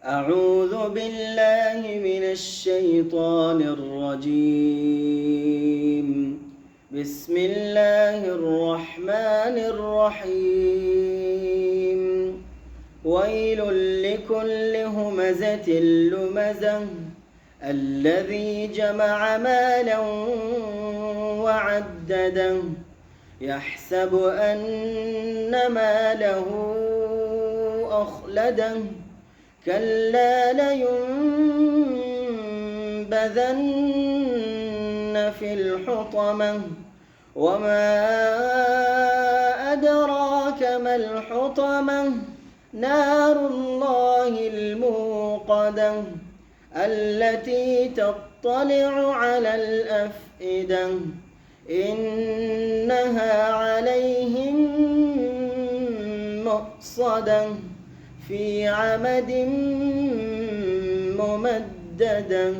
أعوذ بالله من الشيطان الرجيم. بسم الله الرحمن الرحيم. ويل لكل همزة لمزة الذي جمع مالا وعدده يحسب أن ماله أخلده كلا لينبذن في الحطمة وما أدراك ما الحطمة نار الله الموقدة التي تطلع على الأفئدة إنها عليهم مؤصدة في عمد ممددة.